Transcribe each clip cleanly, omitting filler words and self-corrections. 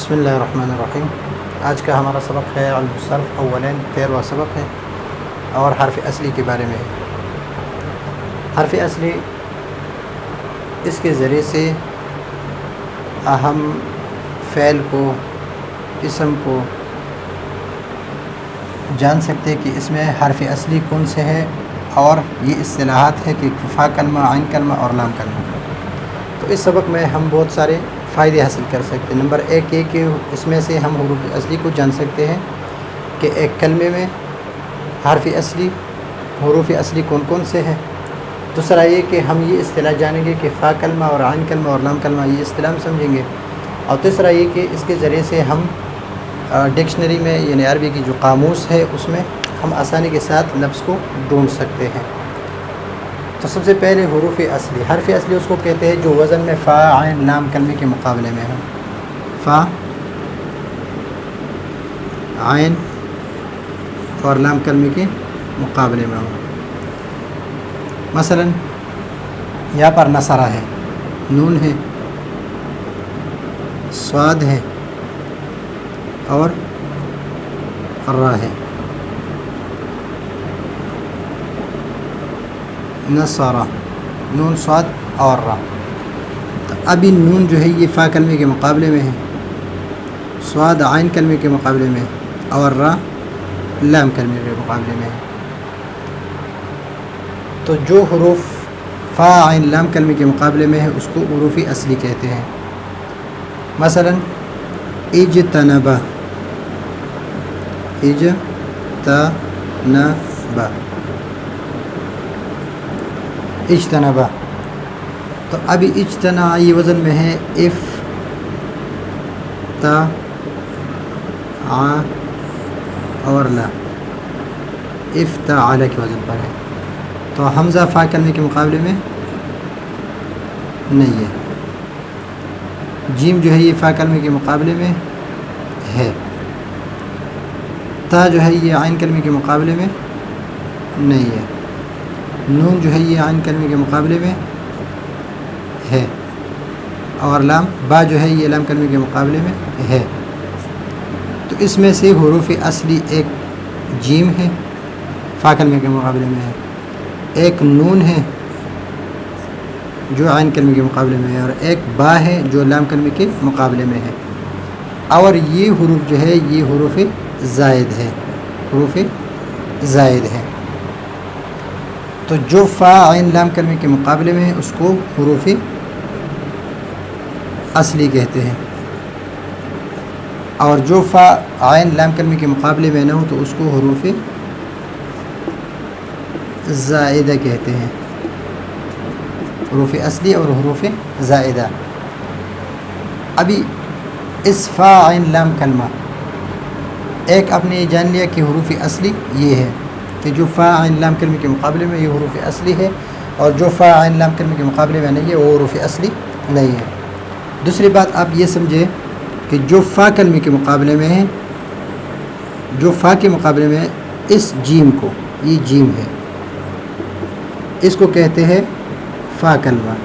بسم اللہ الرحمن الرحیم۔ آج کا ہمارا سبق ہے علم الصرف اولین 13واں سبق ہے اور حرف اصلی کے بارے میں ہے۔ حرف اصلی اس کے ذریعے سے ہم فعل کو، اسم کو جان سکتے ہیں کہ اس میں حرف اصلی کون سے ہے، اور یہ اصطلاحات ہے کہ فا کلمہ، عین کلمہ اور لام کلمہ۔ تو اس سبق میں ہم بہت سارے فائدے حاصل کر سکتے ہیں۔ نمبر ایک یہ کہ اس میں سے ہم حروف اصلی کو جان سکتے ہیں کہ ایک کلمے میں حرف اصلی، حروف اصلی کون کون سے ہیں۔ دوسرا یہ کہ ہم یہ اصطلاح جانیں گے کہ فا کلمہ اور عین کلمہ اور لام کلمہ، یہ اصطلاح سمجھیں گے۔ اور تیسرا یہ کہ اس کے ذریعے سے ہم ڈکشنری میں، یعنی عربی کی جو قاموس ہے، اس میں ہم آسانی کے ساتھ لفظ کو ڈھونڈ سکتے ہیں۔ تو سب سے پہلے حروف اصلی، حرف اصلی اس کو کہتے ہیں جو وزن میں فا، عین، لام کلمے کے مقابلے میں ہو۔ فا، عین اور لام کلمے کے مقابلے میں ہو۔ مثلا یہاں پر نصرہ ہے، نون ہے، صاد ہے اور را ہے۔ نصرہ، نون، صاد اور را۔ تو ابھی نون جو ہے یہ فا کلمے کے مقابلے میں ہے، صاد عین کلمے کے مقابلے میں اور را لام کلمے کے مقابلے میں ہے۔ تو جو حروف فا، عین، لام کلمے کے مقابلے میں ہے اس کو حروف اصلی کہتے ہیں۔ مثلا اجتنبا، اجتنبا، اجتنبا۔ تو ابھی اجتنا یہ وزن میں ہے اف، تا، آ اور لا، افتعال کے وزن پر ہے۔ تو حمزہ فا کلمے کے مقابلے میں نہیں ہے۔ جیم جو ہے یہ فا کلمے کے مقابلے میں ہے۔ تا جو ہے یہ عین کلمے کے مقابلے میں نہیں ہے۔ نون جو ہے یہ عین کلمے کے مقابلے میں ہے، اور لام، با جو ہے یہ لام کلمے کے مقابلے میں ہے۔ تو اس میں سے حروف اصلی ایک جیم ہے، فا کلمے کے مقابلے میں ہے، ایک نون ہے جو عین کلمے کے مقابلے میں ہے، اور ایک با ہے جو لام کلمے کے مقابلے میں ہے۔ اور یہ حروف جو ہے یہ حروف زائد ہے، حروف زائد ہے۔ تو جو فا، عین، لام کلمے کے مقابلے میں ہے اس کو حروف اصلی کہتے ہیں، اور جو فا، عین، لام کلمے کے مقابلے میں نہ ہو تو اس کو حروف زائدہ کہتے ہیں۔ حروف اصلی اور حروف زائدہ۔ ابھی اس فا، عین، لام کلمہ ایک آپ نے یہ جان لیا کہ حروف اصلی یہ ہے کہ جو فا، عین، لام کلمے کے مقابلے میں یہ حروف اصلی ہے، اور جو فا، عین، لام کلمے کے مقابلے میں نہیں ہے وہ حروف اصلی نہیں ہے۔ دوسری بات آپ یہ سمجھے کہ جو فا کلمے کے مقابلے میں ہے، جو فا کے مقابلے میں ہے، اس جیم کو، یہ جیم ہے، اس کو کہتے ہیں فا کلمہ۔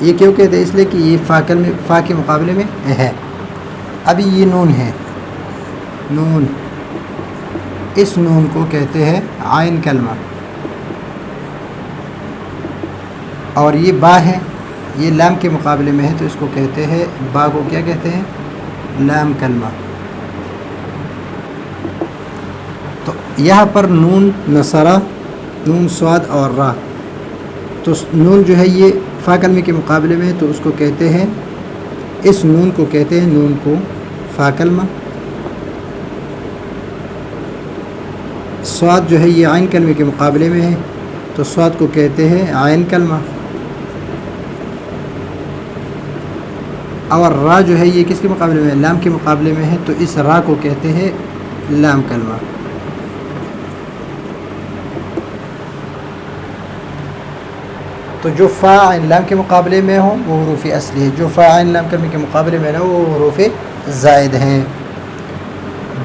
یہ کیوں کہتے ہیں؟ اس لیے کہ یہ فا کلمے، فا کے مقابلے میں ہے۔ ابھی یہ نون ہے، نون، اس نون کو کہتے ہیں عین کلمہ، اور یہ با ہے، یہ لام کے مقابلے میں ہے تو اس کو کہتے ہیں، با کو کیا کہتے ہیں؟ لام کلمہ۔ تو یہاں پر نون، نصرہ، نون، صاد اور را، تو نون جو ہے یہ فا کلمے کے مقابلے میں ہے تو اس کو کہتے ہیں، اس نون کو کہتے ہیں، نون کو فا کلمہ۔ صاد جو ہے یہ عین کلمے کے مقابلے میں ہے تو صاد کو کہتے ہیں عین کلمہ، اور را جو ہے یہ کس کے مقابلے میں ہے؟ لام کے مقابلے میں ہے تو اس را کو کہتے ہیں لام کلمہ۔ تو جو فا، عین، لام کے مقابلے میں ہو وہ حروف اصلی ہے، جو فا، عین، لام کلمے کے مقابلے میں نہ ہو وہ حروف زائد ہیں۔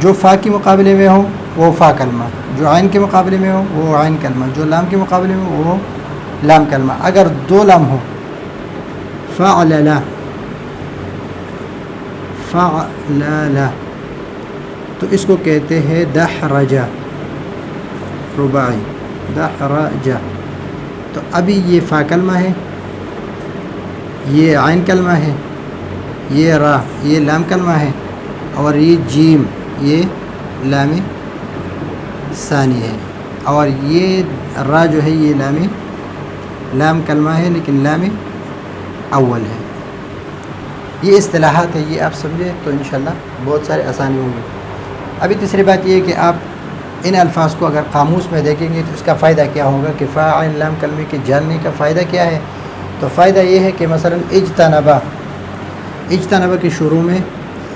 جو فا کے مقابلے میں ہو وہ فا کلمہ، جو عین کے مقابلے میں ہو وہ عین کلمہ، جو لام کے مقابلے میں ہو وہ لام کلمہ۔ اگر دو لام ہو، فعللا، فعلل تو اس کو کہتے ہیں دحرج رباعی دحرج. تو ابھی یہ فا کلمہ ہے، یہ عین کلمہ ہے، یہ را یہ لام کلمہ ہے، اور یہ جیم یہ لام ثانی ہے، اور یہ را جو ہے یہ لام کلمہ ہے لیکن لام اول ہے. یہ اصطلاحات ہے، یہ آپ سمجھے تو انشاءاللہ بہت سارے آسانی ہوں گی. ابھی تیسری بات یہ ہے کہ آپ ان الفاظ کو اگر قاموس میں دیکھیں گے تو اس کا فائدہ کیا ہوگا کہ فا عین لام کلمے کے جاننے کا فائدہ کیا ہے. تو فائدہ یہ ہے کہ مثلا اجتنبا کے شروع میں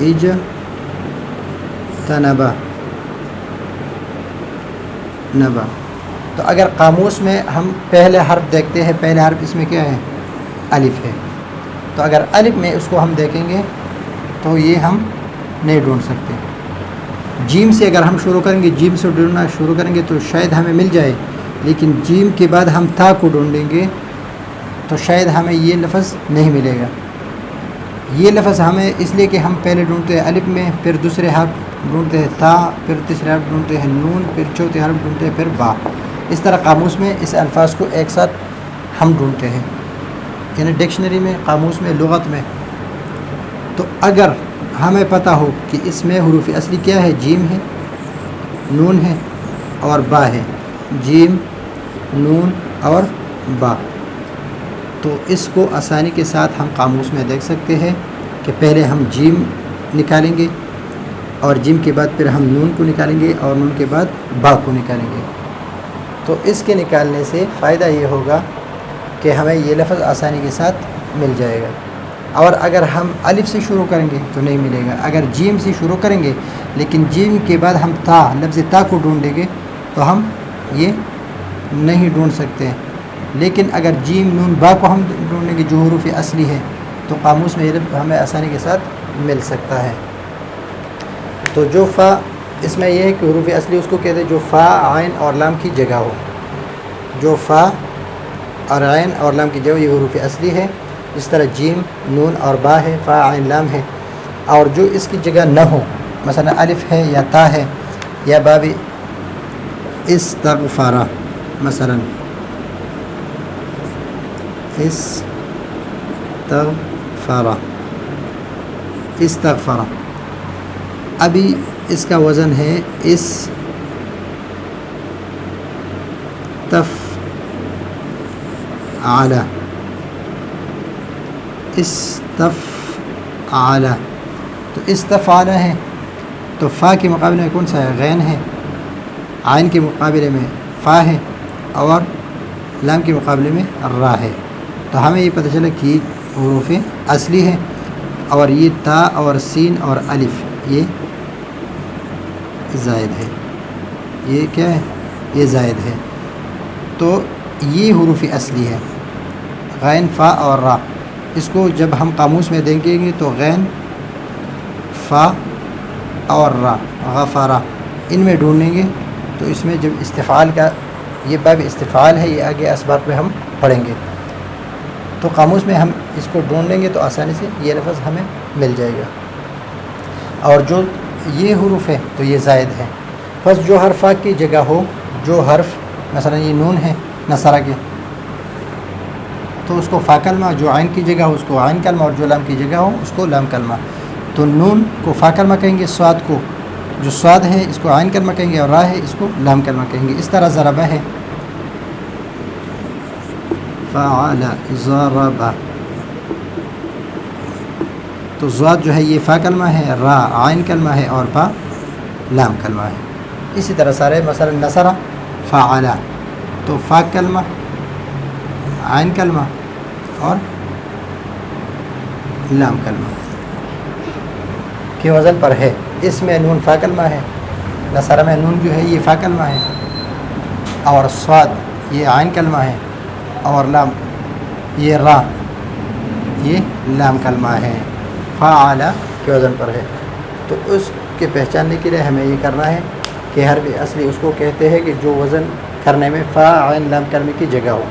اجتنبا نبا، تو اگر قاموس میں ہم پہلے حرف دیکھتے ہیں، پہلے حرف اس میں کیا ہے؟ الف ہے. تو اگر الف میں اس کو ہم دیکھیں گے تو یہ ہم نہیں ڈھونڈ سکتے. جیم سے اگر ہم شروع کریں گے، جیم سے ڈھونڈنا شروع کریں گے تو شاید ہمیں مل جائے، لیکن جیم کے بعد ہم تا کو ڈھونڈیں گے تو شاید ہمیں یہ لفظ نہیں ملے گا. یہ لفظ ہمیں اس لیے کہ ہم پہلے ڈھونڈتے ہیں الف میں، پھر دوسرے حرف ڈھونڈتے ہیں تا، پھر تیسرے حرف ڈھونڈتے ہیں نون، پھر چوتھے حرف ڈھونڈتے ہیں پھر با. اس طرح قاموس میں اس الفاظ کو ایک ساتھ ہم ڈھونڈتے ہیں، یعنی ڈکشنری میں، قاموس میں، لغت میں. تو اگر ہمیں پتہ ہو کہ اس میں حروف اصلی کیا ہے، جیم ہے، نون ہے اور با ہے، جیم نون اور با، تو اس کو آسانی کے ساتھ ہم قاموس میں دیکھ سکتے ہیں کہ پہلے ہم جیم نکالیں گے اور جیم کے بعد پھر ہم نون کو نکالیں گے اور نون کے بعد با کو نکالیں گے. تو اس کے نکالنے سے فائدہ یہ ہوگا کہ ہمیں یہ لفظ آسانی کے ساتھ مل جائے گا. اور اگر ہم الف سے شروع کریں گے تو نہیں ملے گا. اگر جیم سے شروع کریں گے لیکن جیم کے بعد ہم تا لفظ تا کو ڈھونڈیں گے تو ہم یہ نہیں ڈھونڈ سکتے. لیکن اگر جیم نون با کو ہم ڈھونڈیں گے جو حروف اصلی ہے تو قاموس میں یہ ہمیں آسانی کے ساتھ مل سکتا ہے. تو جو فا اس میں یہ ہے کہ حروف اصلی اس کو کہتے ہیں جو فا عین اور لام کی جگہ ہو. جو فا اور عین اور لام کی جگہ یہ حروف اصلی ہے. جس طرح جیم نون اور با ہے، فا عین لام ہے. اور جو اس کی جگہ نہ ہو، مثلا الف ہے یا تا ہے یا باب استغفارہ، مثلا استغفارہ، ابھی اس کا وزن ہے استفعل. تو استفعل ہے تو فا کے مقابلے میں کون سا ہے؟ غین ہے. عین کے مقابلے میں فا ہے اور لام کے مقابلے میں را ہے. تو ہمیں یہ پتہ چلا کہ حروف اصلی ہے اور یہ تا اور سین اور الف یہ زائد ہے. یہ کیا ہے؟ یہ زائد ہے. تو یہ حروف اصلی ہے، غین فا اور را. اس کو جب ہم قاموس میں دیکھیں گے تو غین فا اور را غفارہ ان میں ڈھونڈیں گے تو اس میں جب استفعال کا یہ باب استفعال ہے، یہ آگے اسباب میں ہم پڑھیں گے. تو قاموس میں ہم اس کو ڈھونڈ لیں گے تو آسانی سے یہ لفظ ہمیں مل جائے گا. اور جو یہ حروف ہے تو یہ زائد ہے. بس جو حرف فا کی جگہ ہو، جو حرف مثلا یہ نون ہے نصارہ کے تو اس کو فا کلمہ، جو عین کی جگہ ہو اس کو عین کلمہ، اور جو لام کی جگہ ہو اس کو لام کلمہ. تو نون کو فا کلمہ کہیں گے، سواد کو جو سواد ہے اس کو عین کلمہ کہیں گے، اور را ہے اس کو لام کلمہ کہیں گے. اس طرح ضربہ ہے، فعل ضرب، تو زواد جو ہے یہ فا کلمہ ہے، را عین کلمہ ہے اور با لام کلمہ ہے. اسی طرح سارے مثلا نصرہ فعل، تو فا کلمہ عین کلمہ اور لام کلمہ کے وزن پر ہے. اس میں نون فا کلمہ ہے، نصرہ میں نون جو ہے یہ فا کلمہ ہے، اور صاد یہ عین کلمہ ہے، اور لام یہ را یہ لام کلمہ ہے. فعل کے وزن پر ہے. تو اس کے پہچاننے کے لیے ہمیں یہ کرنا ہے کہ حرف اصلی اس کو کہتے ہیں کہ جو وزن کرنے میں فا عین لام کلمے کی جگہ ہو.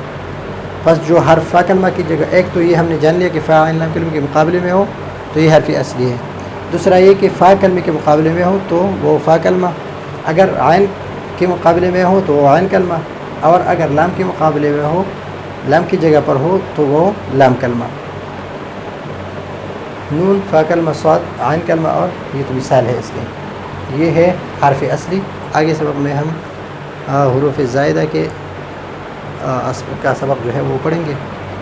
بس جو حرف فا کلمہ کی جگہ، ایک تو یہ ہم نے جان لیا کہ فا عین لام کلمے کے مقابلے میں ہو تو یہ حرف اصلی ہے. دوسرا یہ کہ فا کلمے کے مقابلے میں ہو تو وہ فا کلمہ، اگر عین کے مقابلے میں ہو تو وہ عین کلمہ، اور اگر لام کے مقابلے میں ہو، لام کی جگہ پر ہو تو وہ لام کلمہ۔ نون، فا کلمہ، صاد، عین کلمہ، اور یہ تو مثال ہے اس کی۔ یہ ہے حرف اصلی۔ آگے سبق میں ہم حروف زائدہ کے کا سبق جو ہے وہ پڑھیں گے۔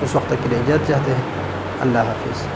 اس وقت تک کے لیے اجازت چاہتے ہیں۔ اللہ حافظ۔